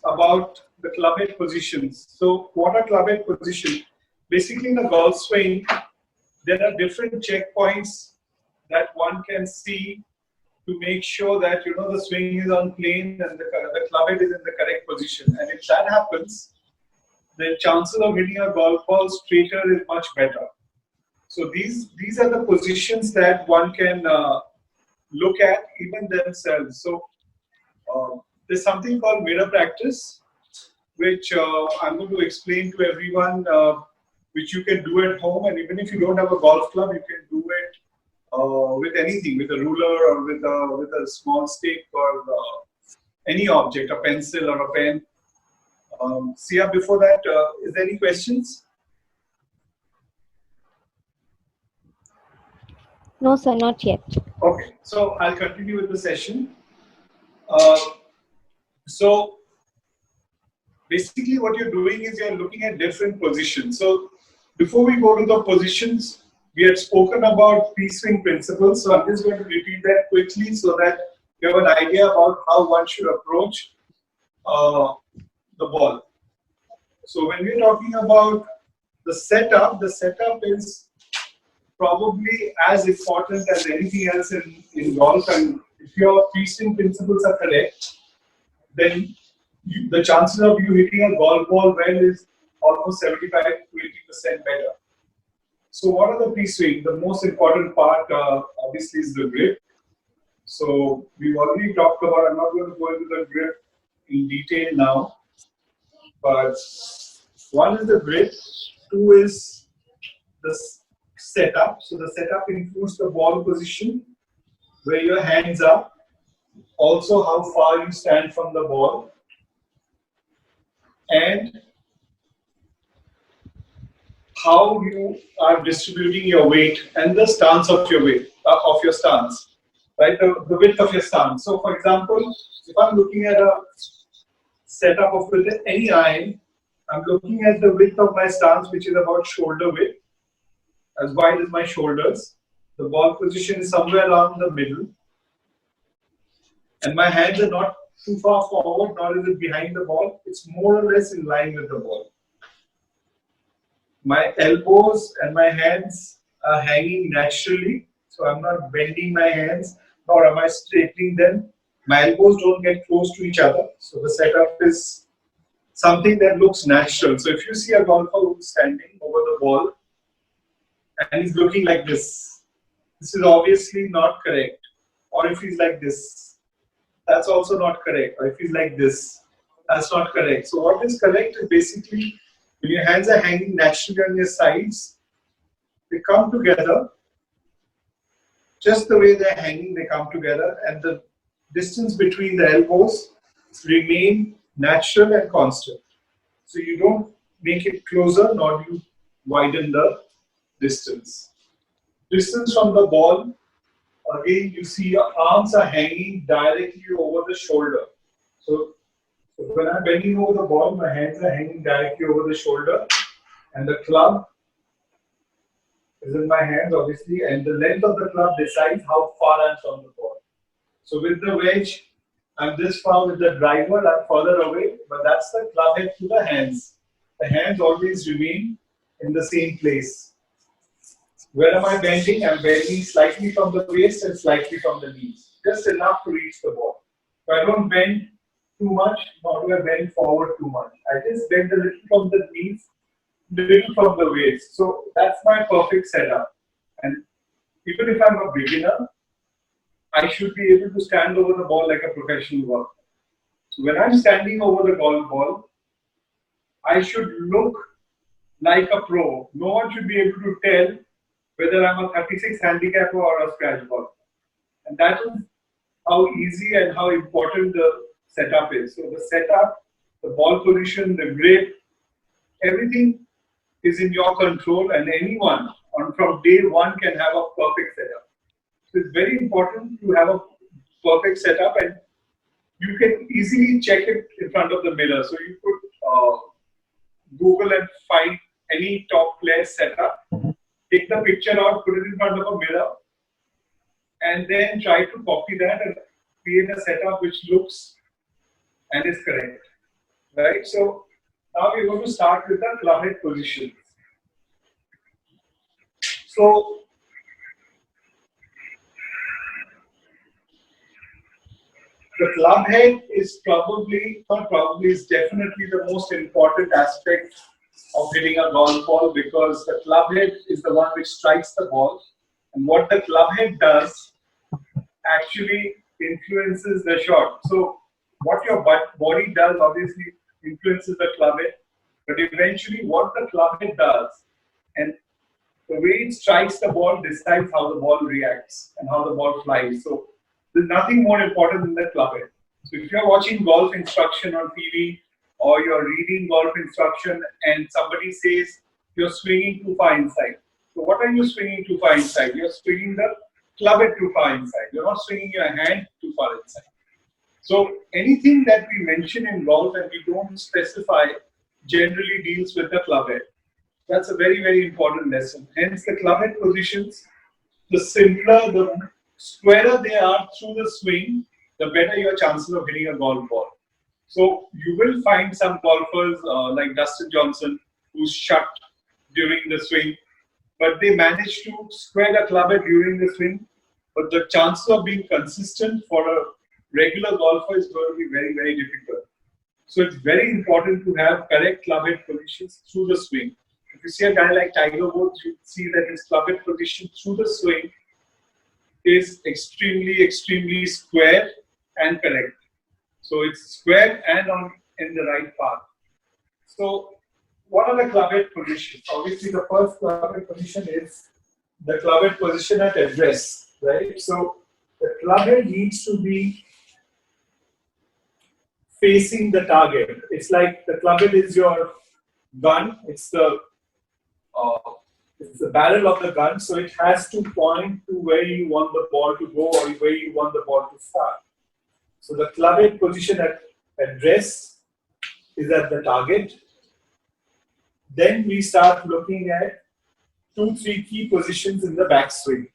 about the club head positions. So what are club head positions? Basically in a golf swing, there are different checkpoints that one can see to make sure that the swing is on plane and the club head is in the correct position. And if that happens, the chances of hitting a golf ball straighter is much better. So these are the positions that one can look at even themselves. So there's something called mirror practice, which I'm going to explain to everyone, which you can do at home. And even if you don't have a golf club, you can do it with anything, with a ruler or with a small stick or any object, a pencil or a pen. Sia, before that, is there any questions? No, sir, not yet. Okay, so I'll continue with the session. So basically what you're doing is you're looking at different positions. So before we go to the positions, we had spoken about pre-swing principles. So I'm just going to repeat that quickly so that you have an idea about how one should approach the ball. So when we're talking about the setup is probably as important as anything else in golf. And if your pre-swing principles are correct, then the chances of you hitting a golf ball well is almost 75 to 80% better. So what are the pre-swing? The most important part obviously is the grip. So we've already talked about, I'm not going to go into the grip in detail now, but one is the grip, two is the setup. So the setup includes the ball position, where your hands are, also how far you stand from the ball, and how you are distributing your weight and the stance of your weight, of your stance, right? The width of your stance. So for example, if I'm looking at a setup of with any iron, I'm looking at the width of my stance, which is about shoulder width, as wide as my shoulders. The ball position is somewhere around the middle. And my hands are not too far forward, nor is it behind the ball. It's more or less in line with the ball. My elbows and my hands are hanging naturally. So I'm not bending my hands, nor am I straightening them. My elbows don't get close to each other. So the setup is something that looks natural. So if you see a golfer who's standing over the ball and he's looking like this is obviously not correct. Or if he's like this, that's also not correct. Or if he's like this, that's not correct. So what is correct is basically when your hands are hanging naturally on your sides, they come together. Just the way they're hanging, they come together, and the distance between the elbows remain natural and constant. So you don't make it closer, nor do you widen the distance. Distance from the ball, again, you see your arms are hanging directly over the shoulder. So when I'm bending over the ball, my hands are hanging directly over the shoulder, and the club is in my hands, obviously, and the length of the club decides how far I'm from the ball. So with the wedge, I'm this far. With the driver, I'm further away, but that's the club head to the hands. The hands always remain in the same place. Where am I bending? I'm bending slightly from the waist and slightly from the knees, just enough to reach the ball. So I don't bend too much, nor do I bend forward too much. I just bend a little from the knees, little from the waist. So that's my perfect setup. And even if I'm a beginner, I should be able to stand over the ball like a professional golfer. So when I'm standing over the golf ball, I should look like a pro. No one should be able to tell whether I'm a 36 handicapper or a scratch golfer. And that is how easy and how important the setup is. So the setup, the ball position, the grip, everything is in your control, and anyone from day one can have a perfect setup. So it's very important to have a perfect setup, and you can easily check it in front of the mirror. So you could Google and find any top player setup, take the picture out, put it in front of a mirror, and then try to copy that and create a setup which looks and is correct. right? So now we're going to start with the club head position. So the club head is probably, not probably, is definitely the most important aspect of hitting a golf ball, because the club head is the one which strikes the ball, and what the club head does actually influences the shot. So what your body does obviously influences the club head, but eventually what the club head does and the way it strikes the ball decides how the ball reacts and how the ball flies. So there's nothing more important than the club head. So if you're watching golf instruction on TV or you're reading golf instruction and somebody says you're swinging too far inside. So what are you swinging too far inside? You're swinging the club head too far inside. You're not swinging your hand too far inside. So anything that we mention in golf and we don't specify generally deals with the club head. That's a very, very important lesson. Hence, the club head positions, the simpler, the squarer they are through the swing, the better your chances of hitting a golf ball. So you will find some golfers like Dustin Johnson who's shut during the swing, but they manage to square the club head during the swing. But the chances of being consistent for a regular golfer is going to be very, very difficult. So it's very important to have correct club head positions through the swing. If you see a guy like Tiger Woods, you see that his club head position through the swing is extremely, extremely square and correct. So it's square and on in the right path. So what are the club head positions? Obviously, the first club head position is the club head position at address, right? So the club head needs to be facing the target. It's like the club head is your gun. It's the barrel of the gun, so it has to point to where you want the ball to go or where you want the ball to start. So the club head position at address is at the target. Then we start looking at 2-3 key positions in the backswing.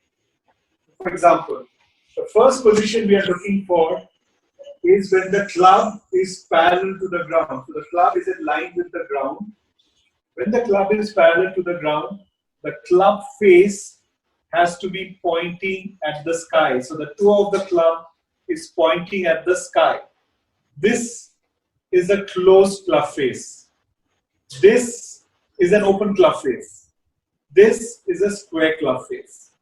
For example, the first position we are looking for is when the club is parallel to the ground. So the club is in line with the ground. When the club is parallel to the ground, the club face has to be pointing at the sky. So the toe of the club is pointing at the sky. This is a closed club face. This is an open club face. This is a square club face.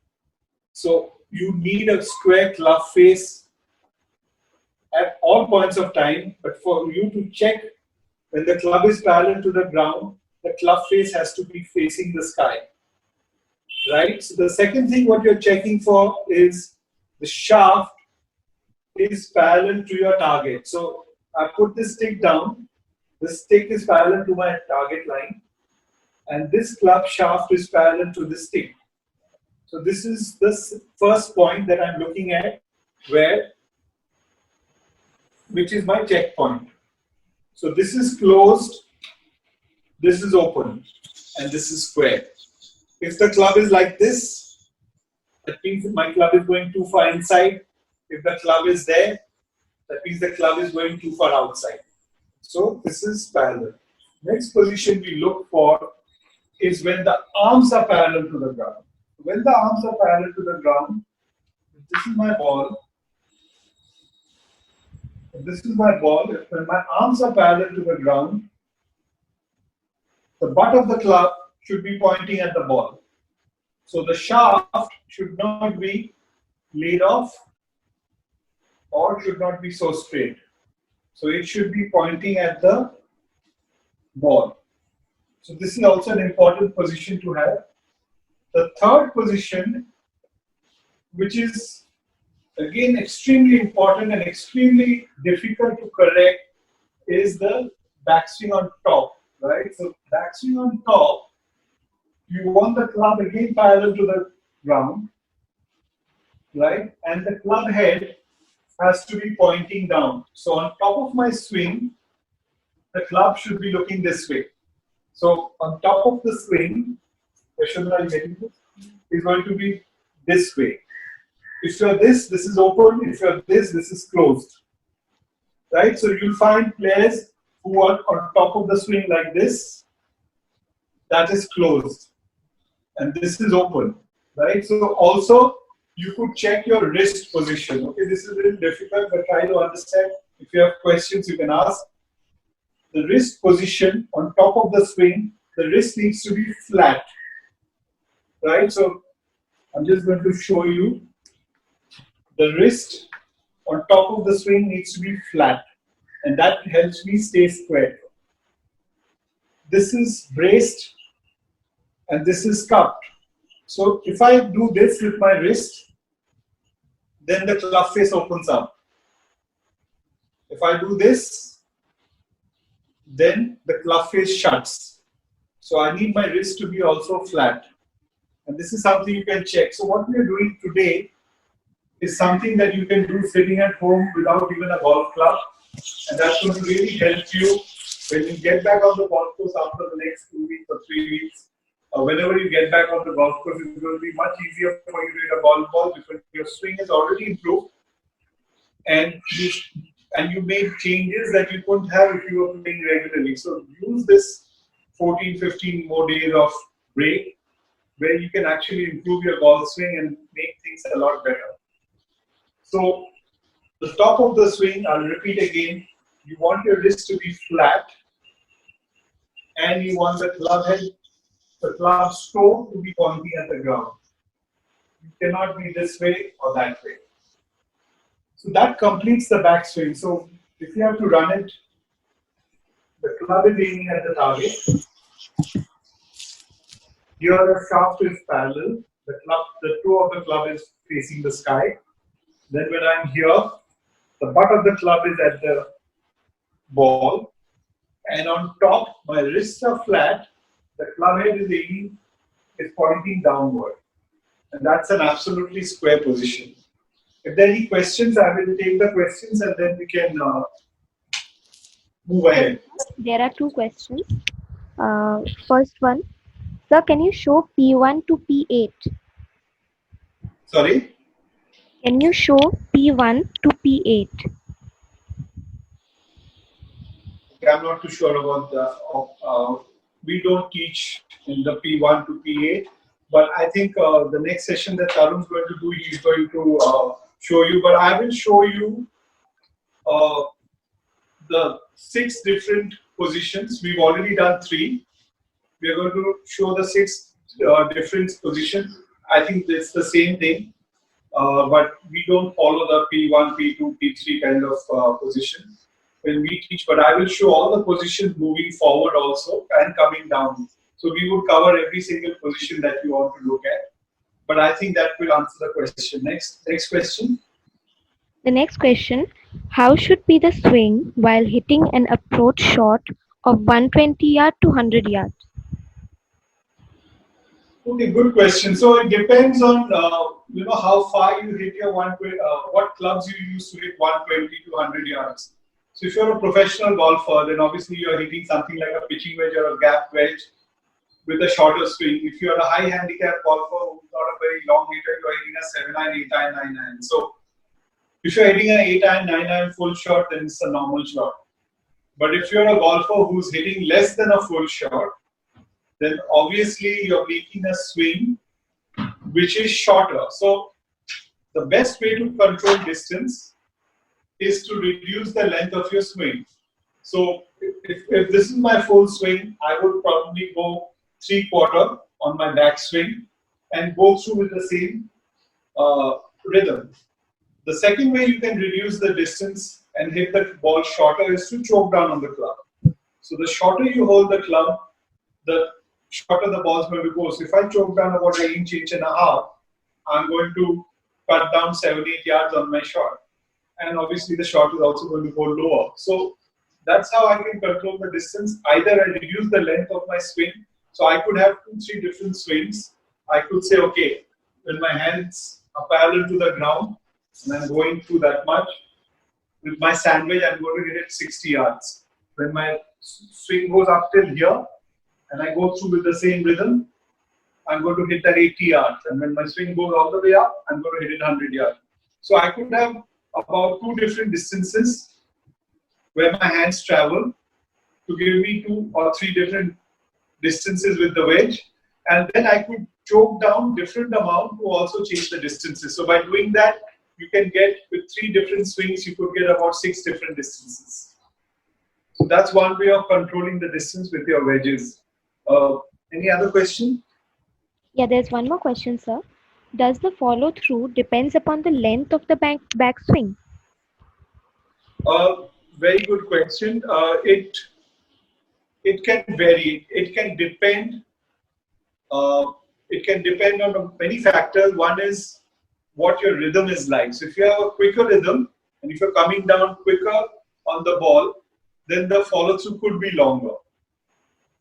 So you need a square club face at all points of time, but for you to check when the club is parallel to the ground, the club face has to be facing the sky, right? So the second thing what you're checking for is the shaft is parallel to your target. So I put this stick down, the stick is parallel to my target line, and this club shaft is parallel to the stick. So this is the first point that I'm looking at, which is my checkpoint. So this is closed, this is open, and this is square. If the club is like this, that means my club is going too far inside. If the club is there, that means the club is going too far outside. So this is parallel. Next position we look for is when the arms are parallel to the ground. When the arms are parallel to the ground, this is my ball. This is my ball. When my arms are parallel to the ground, the butt of the club should be pointing at the ball. So the shaft should not be laid off or should not be so straight. So it should be pointing at the ball. So this is also an important position to have. The third position, which is again extremely important and extremely difficult to correct, is the backswing on top, right? So backswing on top, you want the club again parallel to the ground, right? And the club head has to be pointing down. So on top of my swing, the club should be looking this way. So on top of the swing, is going to be this way. If you're this is open. If you're this is closed. Right? So you'll find players who are on top of the swing like this, that is closed. And this is open, right? So also, you could check your wrist position. Okay, this is a little difficult, but try to understand. If you have questions, you can ask. The wrist position on top of the swing, the wrist needs to be flat, right? So I'm just going to show you. The wrist on top of the swing needs to be flat, and that helps me stay square. This is braced, and this is cupped. So if I do this with my wrist, then the club face opens up. If I do this, then the club face shuts. So I need my wrist to be also flat. And this is something you can check. So what we are doing today is something that you can do sitting at home without even a golf club. And that's going to really help you when you get back on the golf course after the next 2 weeks or 3 weeks. Whenever you get back on the golf course, it's going to be much easier for you to hit a golf ball because your swing is already improved. And you made changes that you couldn't have if you were playing regularly. So use this 14, 15 more days of break where you can actually improve your golf swing and make things a lot better. So the top of the swing, I'll repeat again, you want your wrist to be flat and you want the club head, the club toe to be pointing at the ground. You cannot be this way or that way. So that completes the backswing. So if you have to run it, the club is aiming at the target. Here the shaft is parallel. The toe of the club is facing the sky. Then when I'm here, the butt of the club is at the ball. And on top, my wrists are flat. The club head is pointing downward. And that's an absolutely square position. If there are any questions, I will take the questions and then we can move ahead. There are 2 questions. First one, sir, can you show P1 to P8? Sorry? Can you show P1 to P8? Okay, I'm not too sure about the. We don't teach in the P1 to P8, but I think the next session that Tarun's going to do, he's going to show you. But I will show you the 6 different positions. We've already done 3. We are going to show the 6 different positions. I think it's the same thing, but we don't follow the P1, P2, P3 kind of position when we teach. But I will show all the positions moving forward also and coming down. So we would cover every single position that you want to look at. But I think that will answer the question. Next question. The next question, how should be the swing while hitting an approach shot of 120 yards to 100 yards? Okay, good question. So it depends on how far you hit your 120, what clubs you use to hit 120 to 100 yards. So if you're a professional golfer, then obviously you're hitting something like a pitching wedge or a gap wedge with a shorter swing. If you're a high handicap golfer who's not a very long hitter, you're hitting a 7-iron, 8-iron, 9-iron. So if you're hitting an 8-iron, 9-iron full shot, then it's a normal shot. But if you're a golfer who's hitting less than a full shot, then obviously you're making a swing which is shorter. So the best way to control distance is to reduce the length of your swing. So if this is my full swing, I would probably go 3/4 on my backswing and go through with the same rhythm. The second way you can reduce the distance and hit the ball shorter is to choke down on the club. So the shorter you hold the club, the shorter the ball is going to go. So if I choke down about an inch, inch and a half, I'm going to cut down 7-8 yards on my shot. And obviously the shot is also going to go lower. So that's how I can control the distance. Either I reduce the length of my swing. So I could have 2-3 different swings. I could say, okay, when my hands are parallel to the ground and I'm going through that much, with my sandwich, I'm going to hit it 60 yards. When my swing goes up till here and I go through with the same rhythm, I'm going to hit that 80 yards. And when my swing goes all the way up, I'm going to hit it 100 yards. So I could have about 2 different distances where my hands travel. to give me 2 or 3 different distances with the wedge, and then I could choke down different amount to also change the distances. So by doing that, you can get with 3 different swings, you could get about 6 different distances. So that's one way of controlling the distance with your wedges. Any other question? Yeah, there's one more question, sir. Does the follow through depends upon the length of the backswing? Very good question. It can vary. It can depend. It can depend on many factors. One is what your rhythm is like. So if you have a quicker rhythm and if you're coming down quicker on the ball, then the follow through could be longer.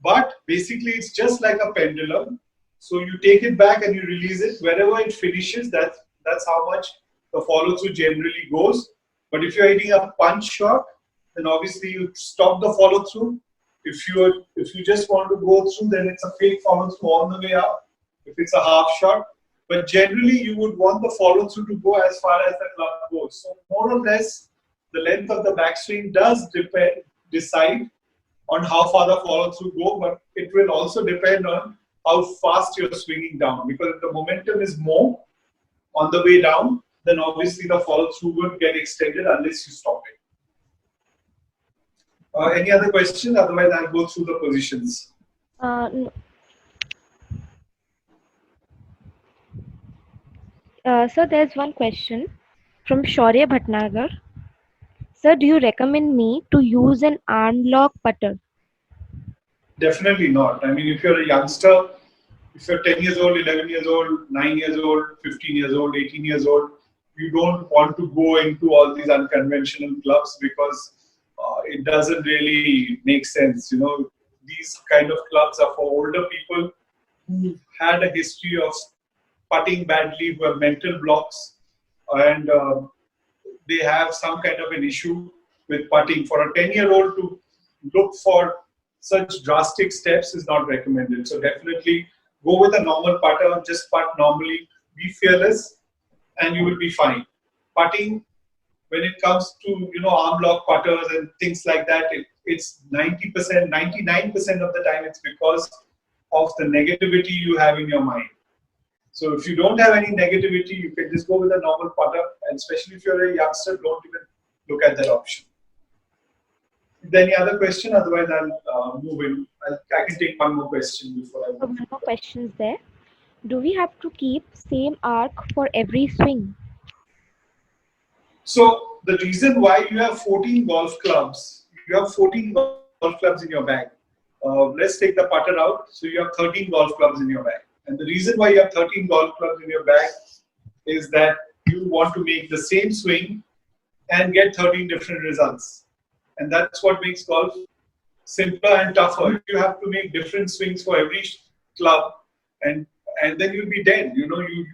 But basically, it's just like a pendulum. So you take it back and you release it. Wherever it finishes, that's how much the follow through generally goes. But if you're hitting a punch shot, then obviously you stop the follow through. If you just want to go through, then it's a fake follow through all the way up. If it's a half shot, but generally you would want the follow through to go as far as the club goes. So more or less, the length of the backswing does decide on how far the follow through go, but it will also depend on how fast you're swinging down. Because if the momentum is more on the way down, then obviously the follow through would get extended unless you stop it. Any other question? Otherwise, I'll go through the positions. No. Sir, there's one question from Shaurya Bhatnagar. Sir, do you recommend me to use an arm lock putter? Definitely not. I mean, if you're a youngster, if you're 10 years old, 11 years old, 9 years old, 15 years old, 18 years old, you don't want to go into all these unconventional clubs because it doesn't really make sense. You know, these kind of clubs are for older people who had a history of putting badly, who have mental blocks, and they have some kind of an issue with putting. For a 10-year-old to look for such drastic steps is not recommended. So definitely go with a normal putter, just putt normally, be fearless, and you will be fine. Putting, when it comes to arm lock putters and things like that, it's 90%, 99% of the time it's because of the negativity you have in your mind. So if you don't have any negativity, you can just go with a normal putter, and especially if you're a youngster, don't even look at that option. Is there any other question? Otherwise, I'll move in. I can take one more question before I move. One more question is there. Do we have to keep same arc for every swing? So the reason why you have 14 golf clubs, you have 14 golf clubs in your bag. Let's take the putter out. So you have 13 golf clubs in your bag. And the reason why you have 13 golf clubs in your bag is that you want to make the same swing and get 13 different results. And that's what makes golf simpler and tougher. If you have to make different swings for every club, and then you'll be dead. You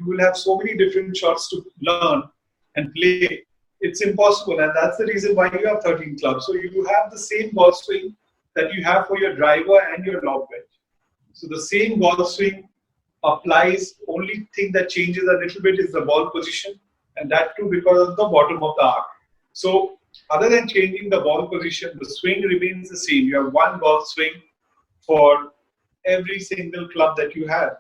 will have so many different shots to learn and play. It's impossible, and that's the reason why you have 13 clubs. So you have the same golf swing that you have for your driver and your lob wedge. So the same golf swing applies. Only thing that changes a little bit is the ball position, and that too because of the bottom of the arc. So other than changing the ball position, the swing remains the same. You have one golf swing for every single club that you have.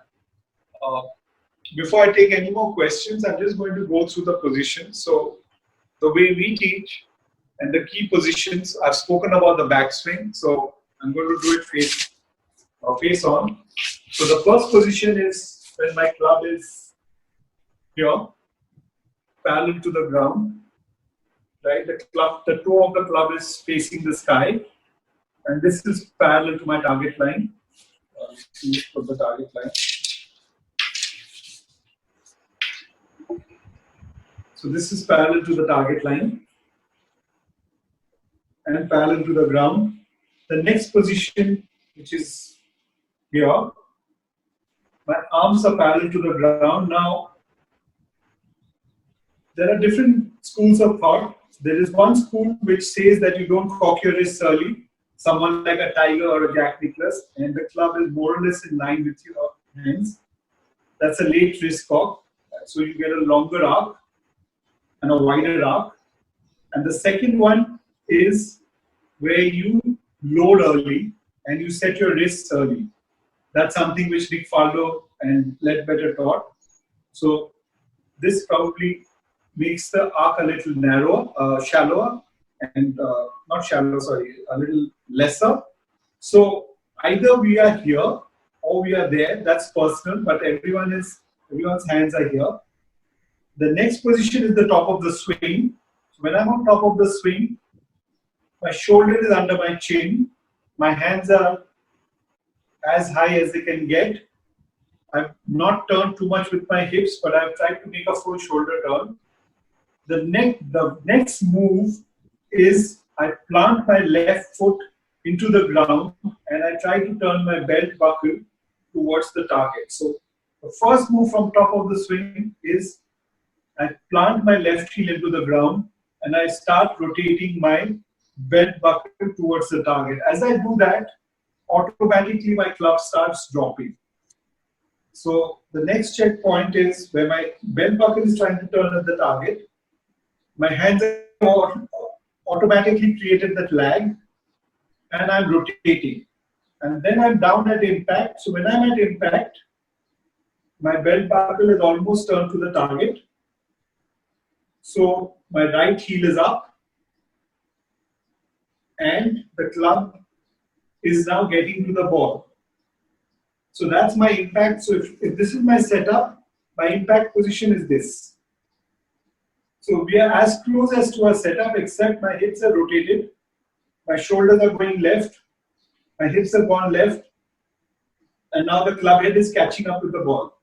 Before I take any more questions, I'm just going to go through the positions. So the way we teach and the key positions, I've spoken about the backswing. So I'm going to do it face on. So the first position is when my club is here, parallel to the ground. Right, the toe of the club is facing the sky, and this is parallel to my target line. Put the target line. So this is parallel to the target line and parallel to the ground. The next position, which is here, my arms are parallel to the ground. Now, there are different schools of thought. There is one school which says that you don't cock your wrists early, someone like a Tiger or a Jack Nicklaus, and the club is more or less in line with your hands. That's a late wrist cock. So you get a longer arc and a wider arc. And the second one is where you load early and you set your wrists early. That's something which Nick Faldo and Ledbetter taught. So this probably makes the arc a little narrower, shallower, and not shallow, sorry, a little lesser. So either we are here or we are there. That's personal, but everyone's hands are here. The next position is the top of the swing. So when I'm on top of the swing, my shoulder is under my chin. My hands are as high as they can get. I've not turned too much with my hips, but I've tried to make a full shoulder turn. The next move is I plant my left foot into the ground and I try to turn my belt buckle towards the target. So the first move from top of the swing is I plant my left heel into the ground and I start rotating my belt buckle towards the target. As I do that, automatically my club starts dropping. So the next checkpoint is where my belt buckle is trying to turn at the target. My hands have automatically created that lag and I'm rotating. And then I'm down at impact. So when I'm at impact, my belt buckle is almost turned to the target. So my right heel is up and the club is now getting to the ball. So that's my impact. So if this is my setup, my impact position is this. So we are as close as to our setup, except my hips are rotated, my shoulders are going left, my hips have gone left, and now the club head is catching up with the ball.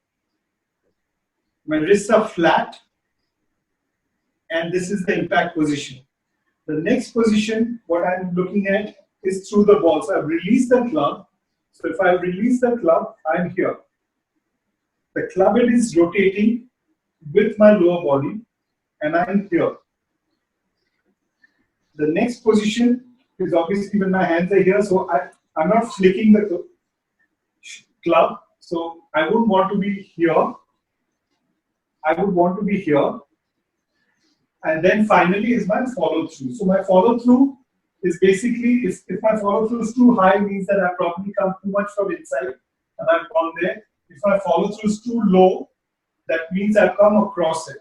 My wrists are flat, and this is the impact position. The next position, what I'm looking at, is through the ball. So I've released the club. So if I release the club, I'm here. The club head is rotating with my lower body, and I'm here. The next position is obviously when my hands are here, so I'm not flicking the club. So I would want to be here. I would want to be here. And then finally is my follow through. So my follow through is basically, if my follow through is too high, means that I've probably come too much from inside and I've gone there. If my follow through is too low, that means I've come across it.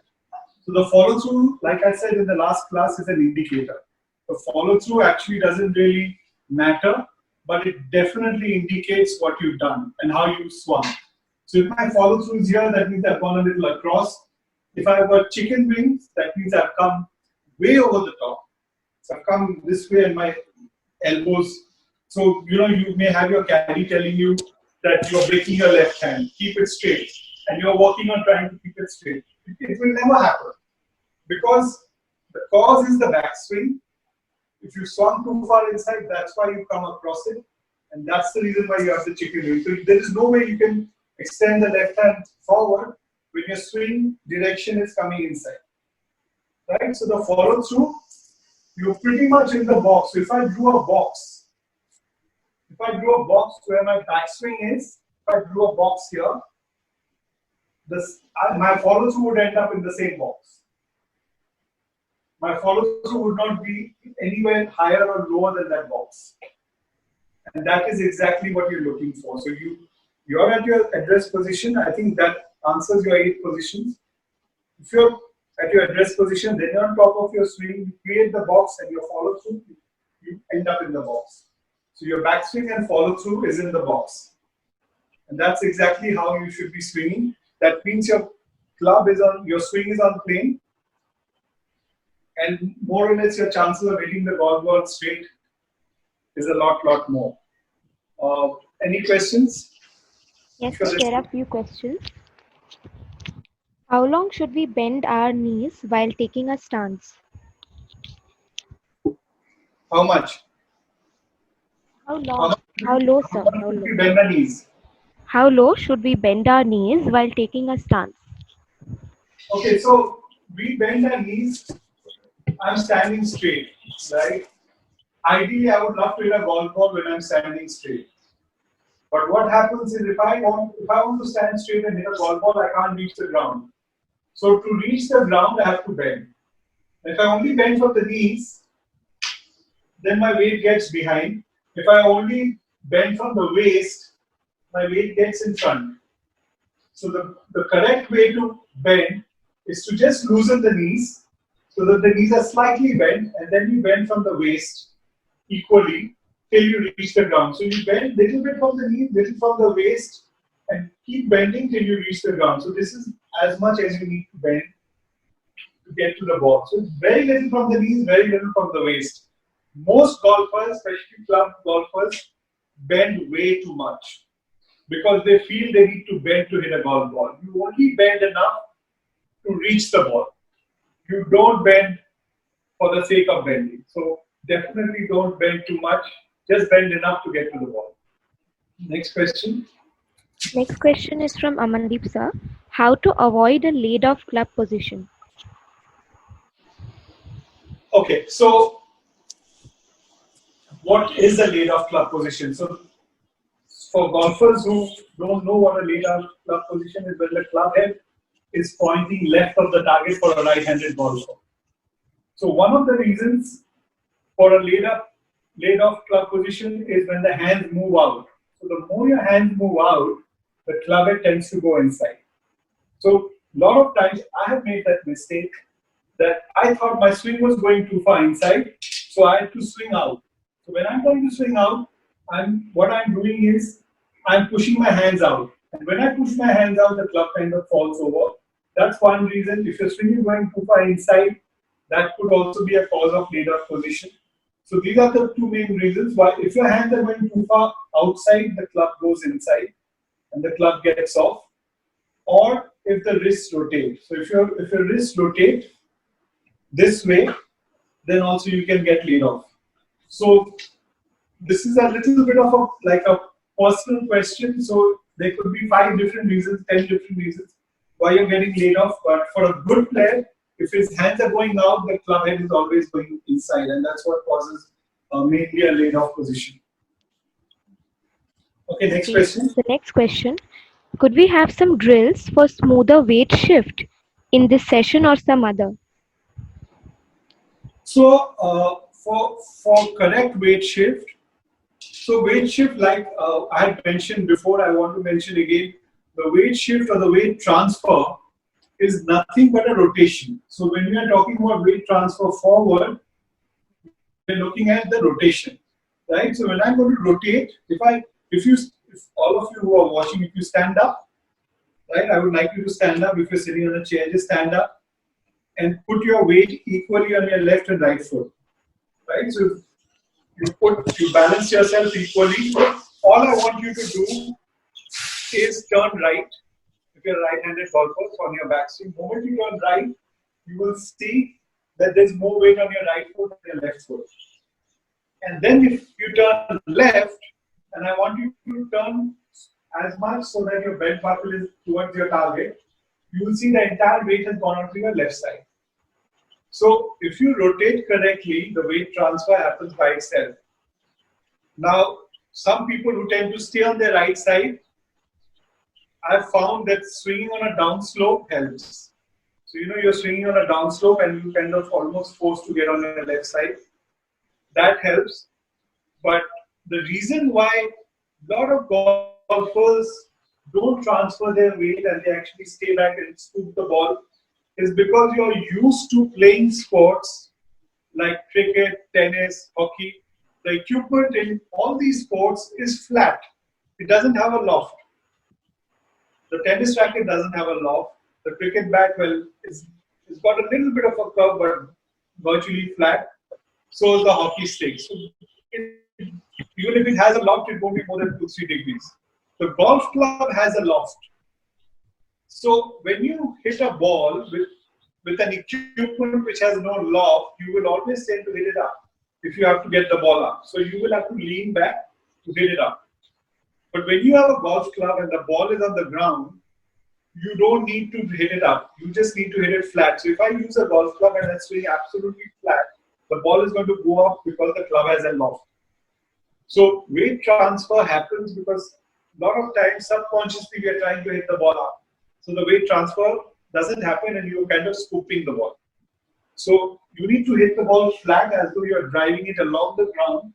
So the follow through, like I said in the last class, is an indicator. The follow through actually doesn't really matter, but it definitely indicates what you've done and how you swung. So if my follow through is here, that means I've gone a little across. If I've got chicken wings, that means I've come way over the top. So I've come this way and my elbows. So, you may have your caddy telling you that you're breaking your left hand, keep it straight. And you're working on trying to keep it straight. It will never happen. Because the cause is the backswing. If you swung too far inside, that's why you come across it. And that's the reason why you have the chicken wing. So there is no way you can extend the left hand forward when your swing direction is coming inside. Right? So the follow through, you're pretty much in the box. So if I drew a box where my backswing is, if I drew a box here, my follow through would end up in the same box. My follow through would not be anywhere higher or lower than that box. And that is exactly what you're looking for. So you're at your address position. I think that answers your 8 positions. If you're at your address position, then you're on top of your swing, you create the box and your follow through, you end up in the box. So your backswing and follow through is in the box. And that's exactly how you should be swinging. That means your swing is on plane, and more or less your chances of hitting the golf ball straight is a lot more. Any questions? Yes, sir, there are few questions. How long should we bend our knees while taking a stance? How much? How long? How low, sir? How low? We bend the knees. How low should we bend our knees while taking a stance? Okay, so we bend our knees. I'm standing straight, right? Ideally, I would love to hit a golf ball when I'm standing straight. But what happens is if I want to stand straight and hit a golf ball, I can't reach the ground. So to reach the ground, I have to bend. If I only bend for the knees, then my weight gets behind. If I only bend from the waist, my weight gets in front. So the correct way to bend is to just loosen the knees so that the knees are slightly bent, and then you bend from the waist equally till you reach the ground. So you bend little bit from the knee, little from the waist, and keep bending till you reach the ground. So this is as much as you need to bend to get to the ball. So it's very little from the knees, very little from the waist. Most golfers, especially club golfers, bend way too much because they feel they need to bend to hit a golf ball. You only bend enough to reach the ball. You don't bend for the sake of bending. So definitely don't bend too much. Just bend enough to get to the ball. Next question. Next question is from Amandeep sir. How to avoid a laid off club position? Okay, so what is a laid off club position? So for golfers who don't know what a laid off club position is, when the club head is pointing left of the target for a right-handed golfer. So one of the reasons for a laid off club position is when the hands move out. So the more your hands move out, the club head tends to go inside. So a lot of times I have made that mistake that I thought my swing was going too far inside, so I had to swing out. So when I'm going to swing out, what I'm doing is I'm pushing my hands out. And when I push my hands out, the club kind of falls over. That's one reason. If your swing is going too far inside, that could also be a cause of laid off position. So these are the two main reasons why. If your hands are going too far outside, the club goes inside and the club gets off. Or if the wrists rotate. So if your wrists rotate this way, then also you can get laid off. So this is a little bit of a personal question. So there could be 5 different reasons, 10 different reasons why you're getting laid off. But for a good player, if his hands are going out, the club head is always going inside, and that's what causes mainly a laid off position. Okay, next question. The next question. Could we have some drills for smoother weight shift in this session or some other? So for correct weight shift, so weight shift, like I had mentioned before, I want to mention again, the weight shift or the weight transfer is nothing but a rotation. So when we are talking about weight transfer forward, we're looking at the rotation, right? So when I'm going to rotate, if all of you who are watching, if you stand up, right? I would like you to stand up. If you're sitting on a chair, just stand up and put your weight equally on your left and right foot, right? So you balance yourself equally. All I want you to do is turn right. If you're a right-handed golfer on your backswing, the moment you turn right, you will see that there's more weight on your right foot than your left foot. And then if you turn left, and I want you to turn as much so that your belt buckle is towards your target, you will see the entire weight has gone onto your left side. So if you rotate correctly, the weight transfer happens by itself. Now, some people who tend to stay on their right side, I've found that swinging on a downslope helps. So you're swinging on a downslope and you kind of almost forced to get on your left side. That helps. But the reason why a lot of golfers don't transfer their weight and they actually stay back and scoop the ball is because you're used to playing sports like cricket, tennis, hockey. The equipment in all these sports is flat. It doesn't have a loft. The tennis racket doesn't have a loft. The cricket bat, it's got a little bit of a curve, but virtually flat. So is the hockey stick. So even if it has a loft, it won't be more than 2-3 degrees. The golf club has a loft. So when you hit a ball with an equipment which has no loft, you will always tend to hit it up if you have to get the ball up. So you will have to lean back to hit it up. But when you have a golf club and the ball is on the ground, you don't need to hit it up. You just need to hit it flat. So if I use a golf club and I swing absolutely flat, the ball is going to go up because the club has a loft. So weight transfer happens because a lot of times subconsciously we are trying to hit the ball up. So the weight transfer doesn't happen and you're kind of scooping the ball. So you need to hit the ball flat as though you're driving it along the ground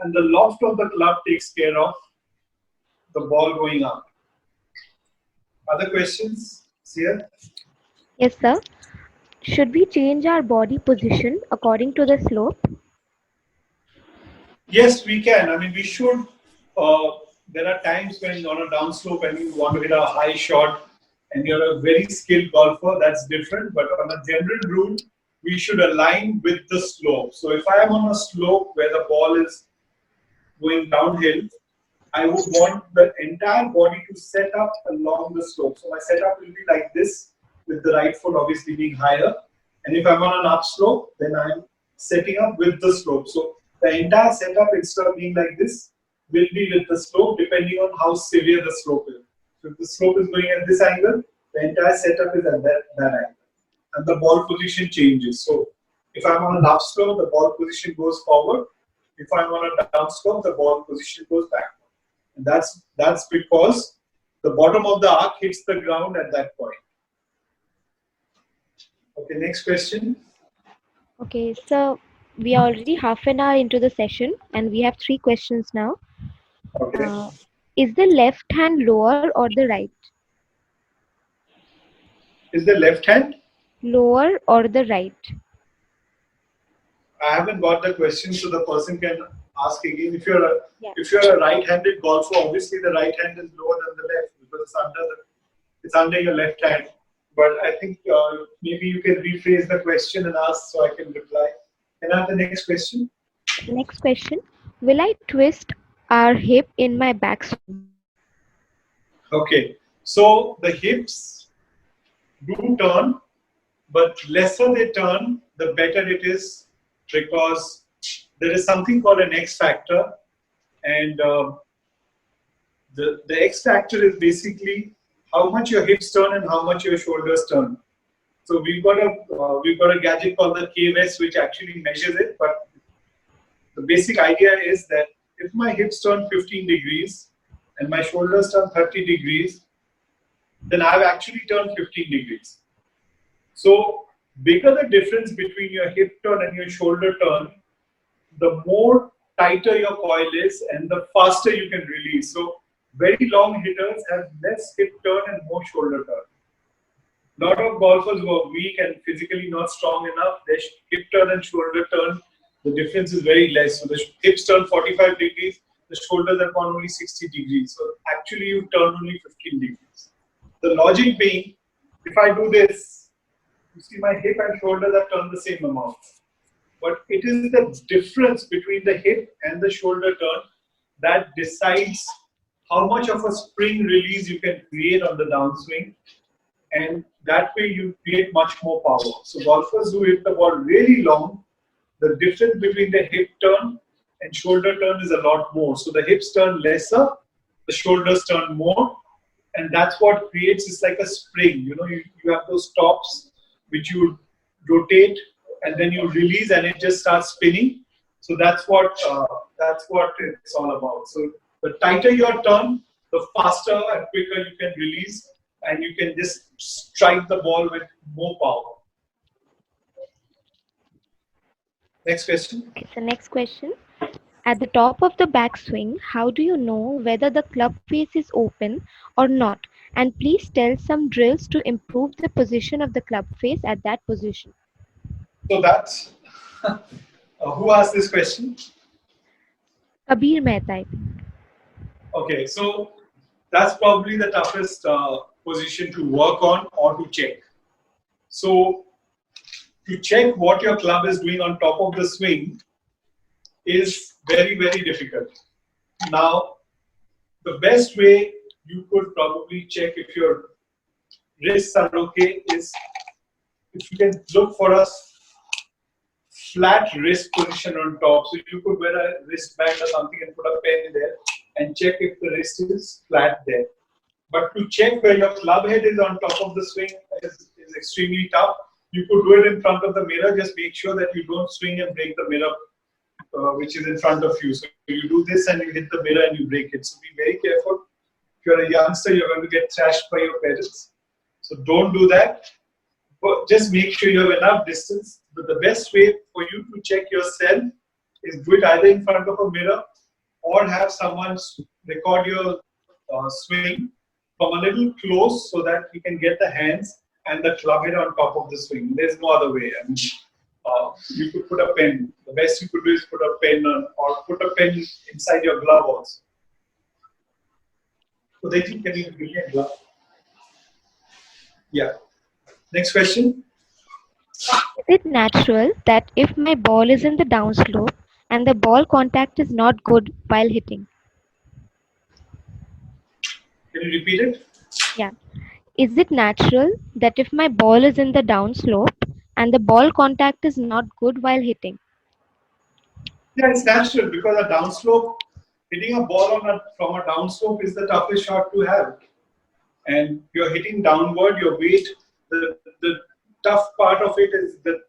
and the loft of the club takes care of the ball going up. Other questions here? Yes, sir. Should we change our body position according to the slope? Yes, we can. I mean, we should. Uh, there are times when on a downslope and you want to hit a high shot and you're a very skilled golfer, that's different. But on a general rule, we should align with the slope. So if I am on a slope where the ball is going downhill, I would want the entire body to set up along the slope. So my setup will be like this, with the right foot obviously being higher. And if I'm on an upslope, then I'm setting up with the slope. So the entire setup, instead of being like this, will be with the slope depending on how severe the slope is. So if the slope is going at this angle, the entire setup is at that angle. And the ball position changes. So if I'm on an upslope, the ball position goes forward. If I'm on a downslope, the ball position goes backward. And that's because the bottom of the arc hits the ground at that point. Okay, next question. Okay, so we are already half an hour into the session and we have 3 questions now. Okay. Is the left hand lower or the right? Is the left hand? Lower or the right? I haven't got the question, so the person can ask again. If you're Yeah. a right-handed golfer, obviously the right hand is lower than the left because it's under your left hand. But I think maybe you can rephrase the question and ask so I can reply. Can I have the next question? The next question, will I twist our hip in my backswing? Okay, so the hips do turn, but lesser they turn, the better it is, because there is something called an X factor, and the X factor is basically how much your hips turn and how much your shoulders turn. So we've got a gadget called the KVS which actually measures it, but the basic idea is that if my hips turn 15 degrees and my shoulders turn 30 degrees, then I've actually turned 15 degrees. So bigger the difference between your hip turn and your shoulder turn, the more tighter your coil is and the faster you can release. So very long hitters have less hip turn and more shoulder turn. A lot of golfers who are weak and physically not strong enough, their hip turn and shoulder turn, the difference is very less. So the hips turn 45 degrees, the shoulders have gone only 60 degrees. So actually you turn only 15 degrees. The logic being, if I do this, you see my hip and shoulders have turned the same amount. But it is the difference between the hip and the shoulder turn that decides how much of a spring release you can create on the downswing. And that way you create much more power. So golfers who hit the ball really long, the difference between the hip turn and shoulder turn is a lot more. So the hips turn lesser, the shoulders turn more, and that's what creates, it's like a spring. You know, you have those tops which you rotate and then you release and it just starts spinning. So that's what it's all about. So the tighter your turn, the faster and quicker you can release, and you can just strike the ball with more power. Next question. Okay, so next question. At the top of the backswing, how do you know whether the club face is open or not? And please tell some drills to improve the position of the club face at that position. So that's who asked this question? Kabir Mehta, I think. Okay, so that's probably the toughest position to work on or to check. So to check what your club is doing on top of the swing is very, very difficult. Now, the best way you could probably check if your wrists are okay is if you can look for a flat wrist position on top. So you could wear a wristband or something and put a pen there and check if the wrist is flat there. But to check where your club head is on top of the swing is extremely tough. You could do it in front of the mirror. Just make sure that you don't swing and break the mirror which is in front of you. So you do this and you hit the mirror and you break it. So be very careful. If you're a youngster, you're going to get thrashed by your parents. So don't do that. But just make sure you have enough distance. But the best way for you to check yourself is do it either in front of a mirror or have someone record your swing from a little close so that you can get the hands and the club head on top of the swing. There's no other way. I mean, you could put a pen. The best you could do is put a pen on, or put a pen inside your glove also. So they think can you give me a glove? Yeah. Next question. Is it natural that if my ball is in the downslope and the ball contact is not good while hitting? Can you repeat it? Yeah. Is it natural that if my ball is in the downslope and the ball contact is not good while hitting? Yeah, it's natural because a downslope, hitting a ball from a downslope is the toughest shot to have. And you're hitting downward, your weight, the tough part of it is that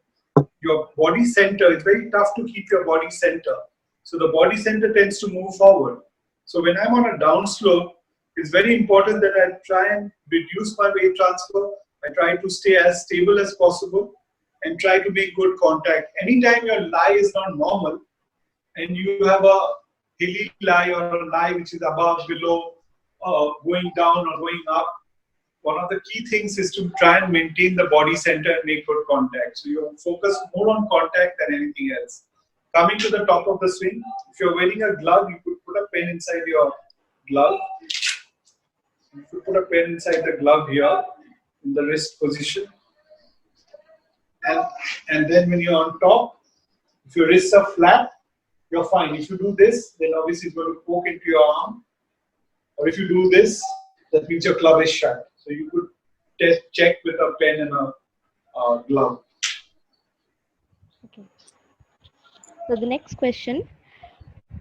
your body center, it's very tough to keep your body center. So the body center tends to move forward. So when I'm on a downslope, it's very important that I try and reduce my weight transfer. I try to stay as stable as possible and try to make good contact. Anytime your lie is not normal and you have a hilly lie or a lie which is above, below, going down or going up, one of the key things is to try and maintain the body center and make good contact. So you focus more on contact than anything else. Coming to the top of the swing, if you're wearing a glove, you could put a pen inside your glove. You could put a pen inside the glove here in the wrist position. And then when you're on top, if your wrists are flat, you're fine. If you do this, then obviously it's going to poke into your arm. Or if you do this, that means your club is shut. So you could check with a pen and a glove. Okay. So the next question,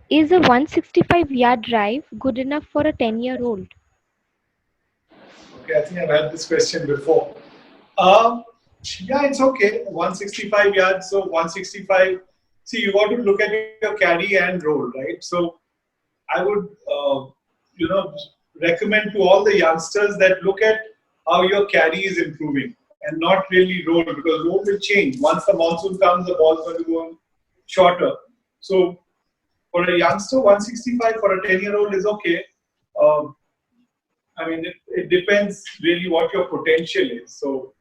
is a 165-yard drive good enough for a 10-year-old? Okay, I think I've had this question before. Yeah, it's okay. 165 yards, so 165. See, you want to look at your carry and roll, right? So I would, recommend to all the youngsters that look at how your carry is improving and not really roll, because roll will change. Once the monsoon comes, the ball's going to go shorter. So for a youngster, 165 for a 10-year-old is okay. I mean, it depends really what your potential is. So,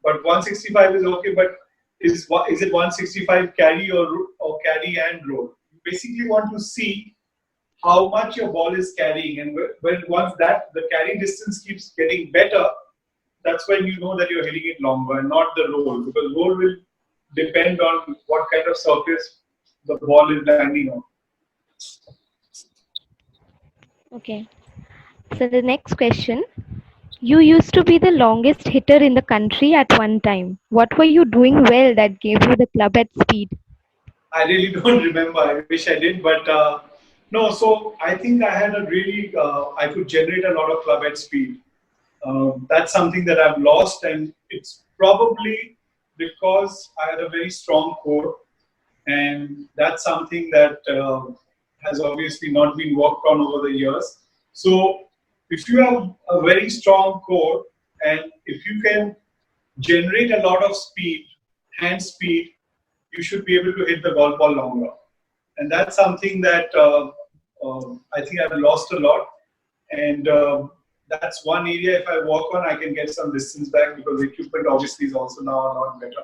but 165 is okay. But is it 165 carry or carry and roll? You basically want to see how much your ball is carrying, and when once that the carry distance keeps getting better, that's when you know that you're hitting it longer and not the roll, because roll will depend on what kind of surface the ball is landing on. Okay. So the next question, you used to be the longest hitter in the country at one time. What were you doing well that gave you the club at speed? I really don't remember. I wish I did, but no. So I think I had a really I could generate a lot of club head speed. That's something that I've lost, and it's probably because I had a very strong core, and that's something that has obviously not been worked on over the years. So if you have a very strong core, and if you can generate a lot of speed, hand speed, you should be able to hit the golf ball longer. And that's something that I think I've lost a lot. And that's one area if I work on, I can get some distance back, because the equipment obviously is also now a lot better.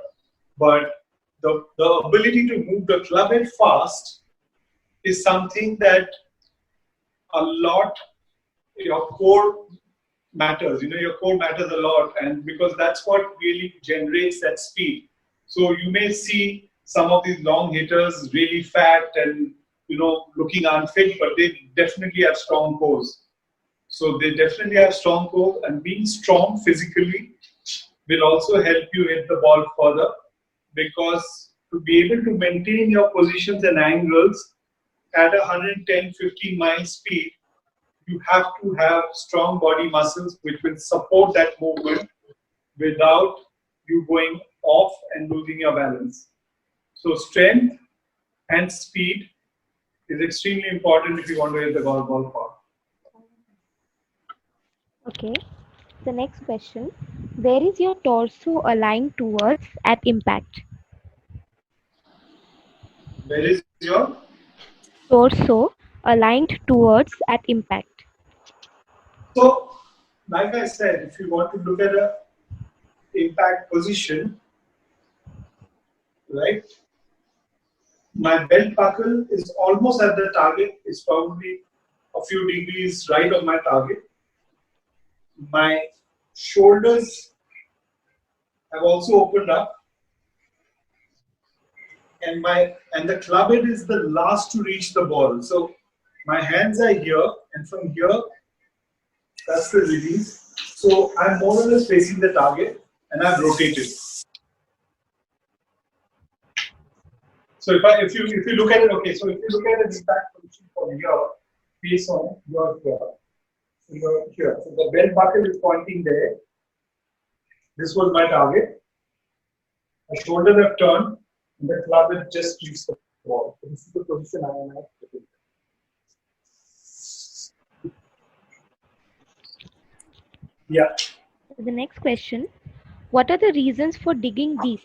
But the ability to move the club head fast is something that a lot, your core matters. Your core matters a lot, and because that's what really generates that speed. So you may see some of these long hitters really fat and looking unfit, but they definitely have strong cores. So they definitely have strong core, and being strong physically will also help you hit the ball further, because to be able to maintain your positions and angles at 110-15 mile speed, you have to have strong body muscles which will support that movement without you going off and losing your balance. So strength and speed is extremely important if you want to hit the golf ball far. Okay. The next question, where is your torso aligned towards at impact? Where is your Torso aligned towards at impact? So, like I said, if you want to look at a impact position, right? My belt buckle is almost at the target. It's probably a few degrees right of my target. My shoulders have also opened up, and the club head is the last to reach the ball. So my hands are here, and from here, that's the release. So I'm more or less facing the target, and I've rotated. So if you look at it, okay. So if you look at the impact position for here, face on, you're here. So you're here. So the belt buckle is pointing there. This was my target. My shoulders have turned, and the club has just reached the ball. So this is the position I am at. Yeah. The next question, what are the reasons for digging deep?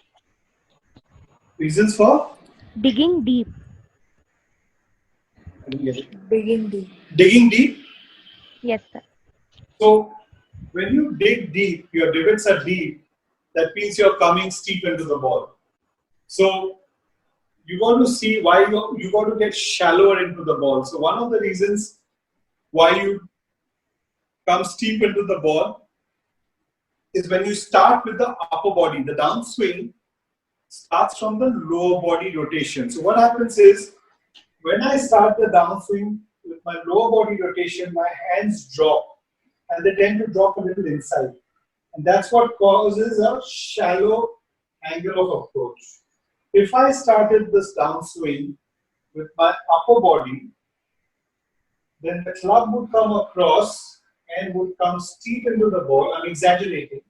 Reasons for Digging deep. Digging deep. digging deep. Yes, sir. So when you dig deep, your divots are deep. That means you're coming steep into the ball. So you got to see why you got to get shallower into the ball. So one of the reasons why you come steep into the ball is when you start with the upper body. The downswing starts from the lower body rotation. So what happens is when I start the downswing with my lower body rotation, my hands drop and they tend to drop a little inside. And that's what causes a shallow angle of approach. If I started this downswing with my upper body, then the club would come across and would come steep into the ball. I'm exaggerating.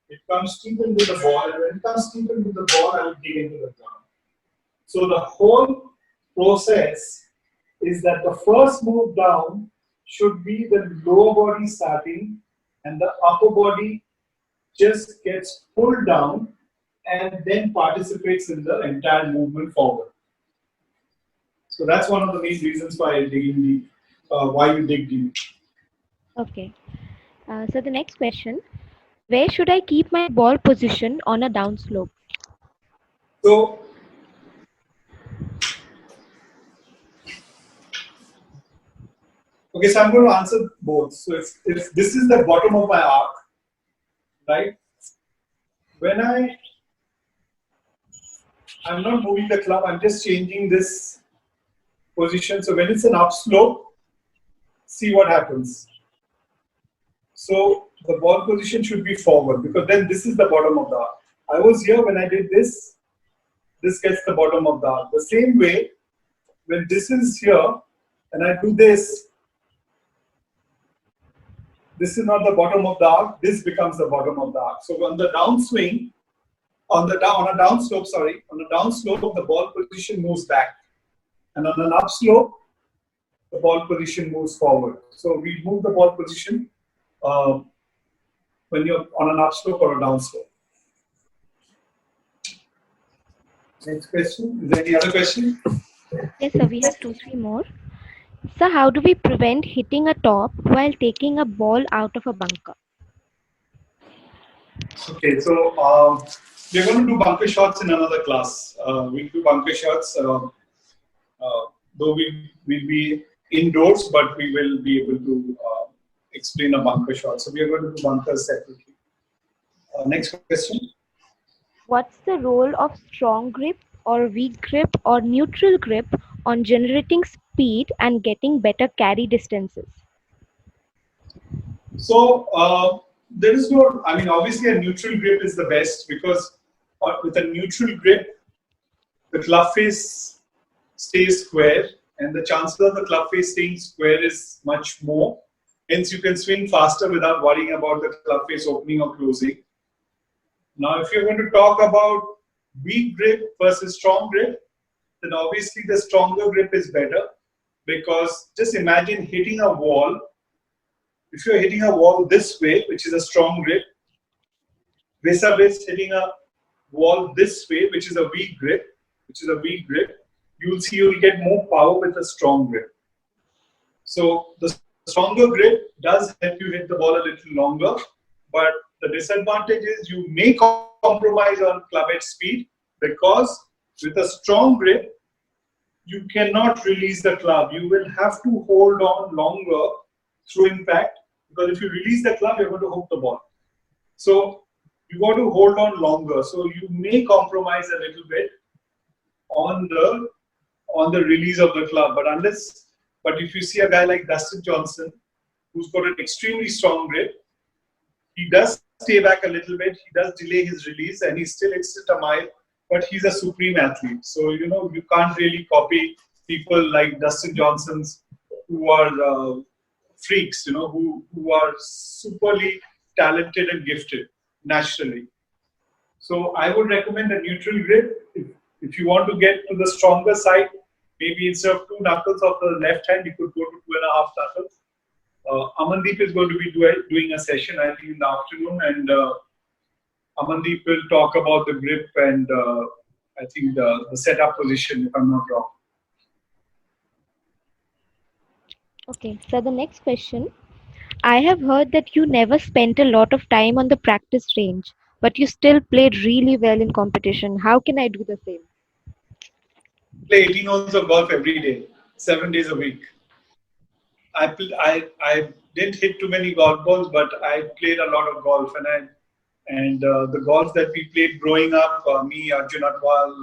It comes steep into the ball, and when it comes steep into the ball, I will dig into the ground. So the whole process is that the first move down should be the lower body starting, and the upper body just gets pulled down and then participates in the entire movement forward. So that's one of the main reasons why digging deep, why you dig deep. Okay. So the next question, where should I keep my ball position on a downslope? So okay, so I'm going to answer both. So if this is the bottom of my arc, right? When I'm not moving the club, I'm just changing this position. So when it's an upslope, see what happens. So the ball position should be forward because then this is the bottom of the arc. I was here when I did this. This gets the bottom of the arc. The same way, when this is here and I do this, this is not the bottom of the arc. This becomes the bottom of the arc. So on the downswing, on a downslope, the ball position moves back, and on an upslope, the ball position moves forward. So we move the ball position when you're on an upslope or a downslope. Next question. Is there any other question? Yes, sir. We have 2-3 more. So how do we prevent hitting a top while taking a ball out of a bunker? Okay, so we're going to do bunker shots in another class. We'll do bunker shots, though we'll be indoors, but we will be able to explain a bunker shot. So we are going to do bunkers separately. Next question. What's the role of strong grip or weak grip or neutral grip on generating speed and getting better carry distances? So there is no, I mean, obviously a neutral grip is the best because with a neutral grip, the club face stays square and the chances of the club face staying square is much more. Hence, you can swing faster without worrying about the club face opening or closing. Now, if you're going to talk about weak grip versus strong grip, then obviously the stronger grip is better because just imagine hitting a wall. If you're hitting a wall this way, which is a strong grip, vis-a-vis hitting a wall this way, which is a weak grip, you'll see you'll get more power with a strong grip. So the stronger grip does help you hit the ball a little longer, but the disadvantage is you may compromise on club head speed because with a strong grip, you cannot release the club. You will have to hold on longer through impact, because if you release the club, you're going to hook the ball. So you got to hold on longer. So you may compromise a little bit on the release of the club. But if you see a guy like Dustin Johnson, who's got an extremely strong grip, he does stay back a little bit. He does delay his release, and he still hits it a mile. But he's a supreme athlete, so you can't really copy people like Dustin Johnson's, who are freaks, who are superly talented and gifted naturally. So I would recommend a neutral grip. If you want to get to the stronger side, maybe instead of 2 knuckles of the left hand, you could go to 2.5 knuckles. Amandeep is going to be doing a session, I think, in the afternoon, and Amandeep will talk about the grip and I think the setup position, if I'm not wrong. Okay, so the next question. I have heard that you never spent a lot of time on the practice range, but you still played really well in competition. How can I do the same? Play 18 holes of golf every day, 7 days a week. I didn't hit too many golf balls, but I played a lot of golf, and the golf that we played growing up, me, Arjun Adwal,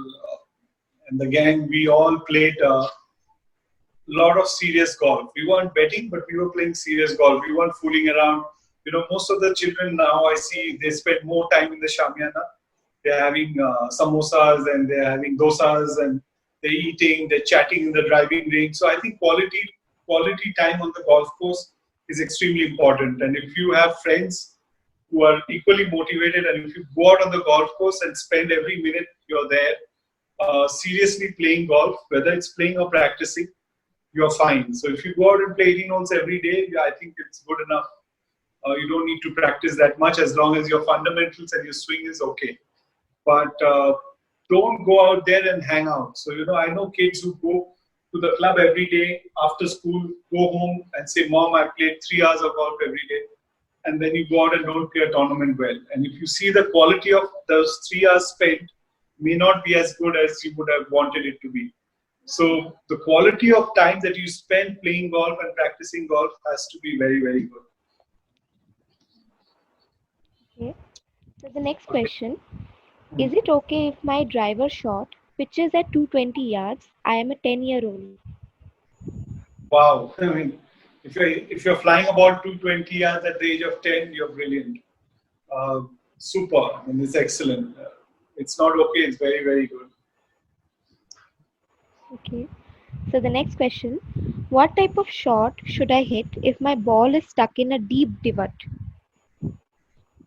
and the gang, we all played a lot of serious golf. We weren't betting, but we were playing serious golf. We weren't fooling around. Most of the children now I see, they spend more time in the Shamiana. They're having samosas, and they're having dosas, and they're eating, they're chatting in the driving range. So I think quality time on the golf course is extremely important. And if you have friends who are equally motivated, and if you go out on the golf course and spend every minute you're there, seriously playing golf, whether it's playing or practicing, you're fine. So if you go out and play 18 holes every day, I think it's good enough. You don't need to practice that much, as long as your fundamentals and your swing is okay. But don't go out there and hang out. So, I know kids who go to the club every day after school, go home and say, Mom, I played 3 hours of golf every day. And then you go out and don't play a tournament well. And if you see, the quality of those 3 hours spent may not be as good as you would have wanted it to be. So the quality of time that you spend playing golf and practicing golf has to be very, very good. Okay. So the next question. Is it okay if my driver shot pitches at 220 yards? I am a 10-year-old. Wow. I mean, if you're flying about 220 yards at the age of 10, you're brilliant. Super. I mean, it's excellent. It's not okay. It's very, very good. Okay. So the next question. What type of shot should I hit if my ball is stuck in a deep divot?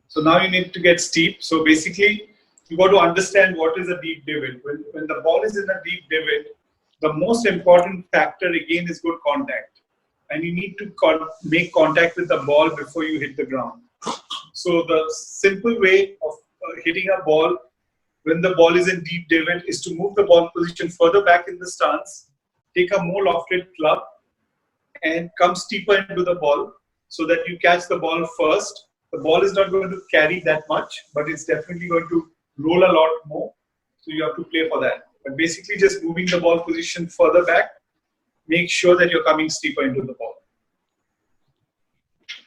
So now you need to get steep. So basically, you got to understand what is a deep divot. When the ball is in a deep divot, the most important factor again is good contact. And you need to make contact with the ball before you hit the ground. So the simple way of hitting a ball when the ball is in deep divot is to move the ball position further back in the stance, take a more lofted club, and come steeper into the ball so that you catch the ball first. The ball is not going to carry that much, but it's definitely going to roll a lot more. So you have to play for that. But basically just moving the ball position further back, make sure that you're coming steeper into the ball.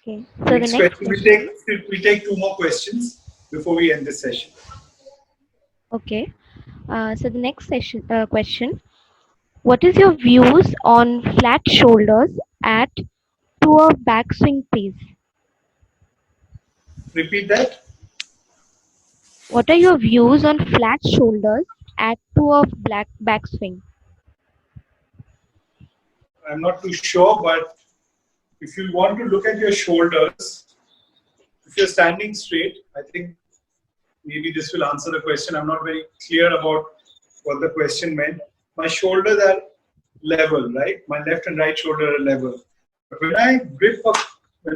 Okay. So next the next question. We take 2 more questions before we end this session. Okay. So the next question. What is your views on flat shoulders at tour backswing pace? Repeat that. What are your views on flat shoulders at tour backswing? I'm not too sure, but if you want to look at your shoulders, if you're standing straight, I think maybe this will answer the question. I'm not very clear about what the question meant. My shoulders are level, right? My left and right shoulder are level. But when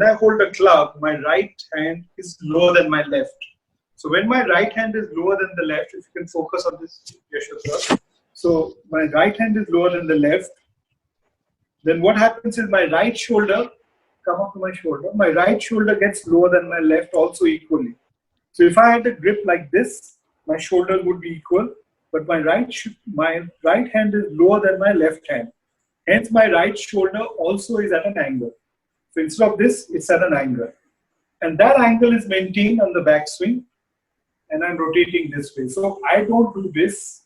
I hold a club, my right hand is lower than my left. So when my right hand is lower than the left, if you can focus on this, Yashaswar. So my right hand is lower than the left. then what happens is my right shoulder, come up to my shoulder, my right shoulder gets lower than my left also equally. So if I had a grip like this, my shoulder would be equal, but my right hand is lower than my left hand. Hence, my right shoulder also is at an angle. So instead of this, it's at an angle. And that angle is maintained on the backswing, and I'm rotating this way. So I don't do this.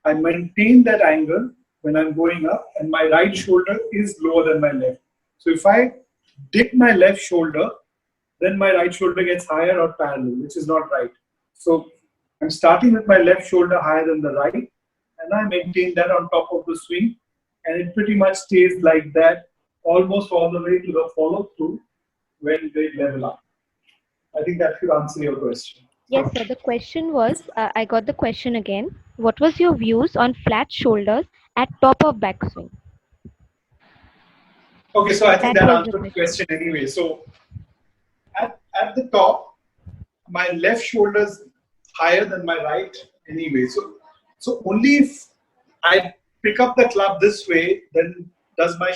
I maintain that angle when I'm going up, and my right shoulder is lower than my left. So if I dip my left shoulder, then my right shoulder gets higher or parallel, which is not right. So I'm starting with my left shoulder higher than the right, and I maintain that on top of the swing, and it pretty much stays like that almost all the way to the follow through when they level up. I think that should answer your question. Yes, sir. The question was, I got the question again. What was your views on flat shoulders at top of backswing? Okay, so I think That that was the answered the question. question anyway. So at the top, my left shoulder is higher than my right anyway. So only if I pick up the club this way, then does my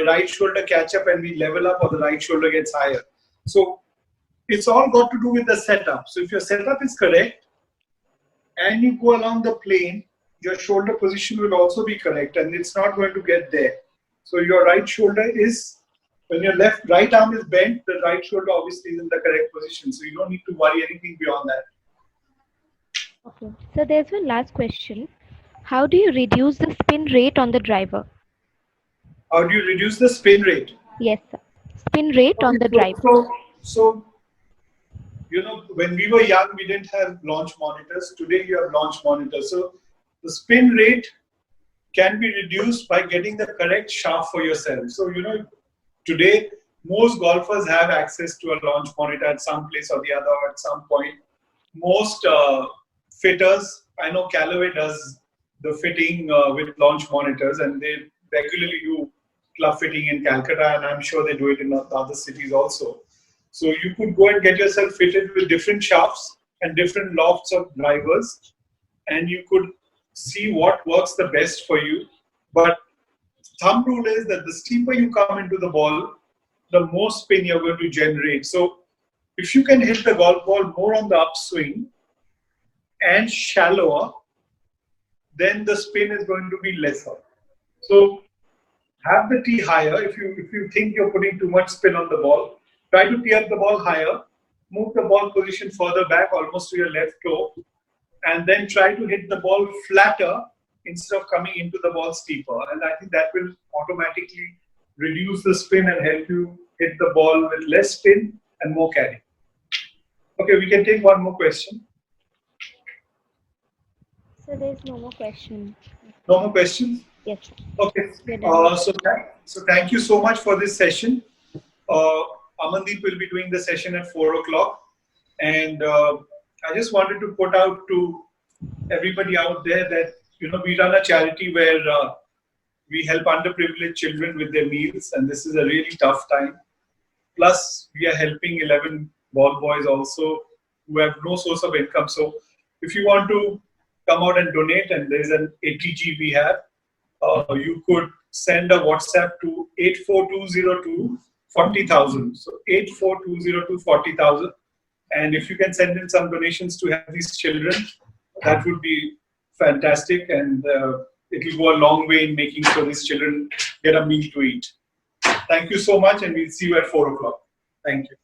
right shoulder catch up and we level up, or the right shoulder gets higher. So it's all got to do with the setup. So if your setup is correct and you go along the plane, your shoulder position will also be correct, and it's not going to get there. So your right shoulder is, when your right arm is bent, the right shoulder obviously is in the correct position. So you don't need to worry anything beyond that. Okay. So there's one last question. How do you reduce the spin rate on the driver? How do you reduce the spin rate? Yes, sir. Spin rate on the driver. So when we were young, we didn't have launch monitors. Today you have launch monitors. So the spin rate can be reduced by getting the correct shaft for yourself. So today most golfers have access to a launch monitor at some place or the other at some point. Most fitters, I know Callaway does the fitting with launch monitors, and they regularly do club fitting in Calcutta, and I'm sure they do it in other cities also. So you could go and get yourself fitted with different shafts and different lofts of drivers, and you could see what works the best for you. But thumb rule is that the steeper you come into the ball, the more spin you're going to generate. So if you can hit the golf ball more on the upswing and shallower, then the spin is going to be lesser. So have the tee higher. If you think you're putting too much spin on the ball, try to tee up the ball higher, move the ball position further back, almost to your left toe, and then try to hit the ball flatter instead of coming into the ball steeper. And I think that will automatically reduce the spin and help you hit the ball with less spin and more carry. Okay, we can take one more question. So there's no more question. No more questions? Yes. Okay. So thank you so much for this session. Amandeep will be doing the session at 4 o'clock. And I just wanted to put out to everybody out there that, we run a charity where we help underprivileged children with their meals. And this is a really tough time. Plus, we are helping 11 ball boys also who have no source of income. So if you want to come out and donate, and there's an ATG we have, you could send a WhatsApp to 84202 40,000. So 84202 40,000. And if you can send in some donations to help these children, that would be fantastic. And it will go a long way in making sure these children get a meal to eat. Thank you so much, and we'll see you at 4 o'clock. Thank you.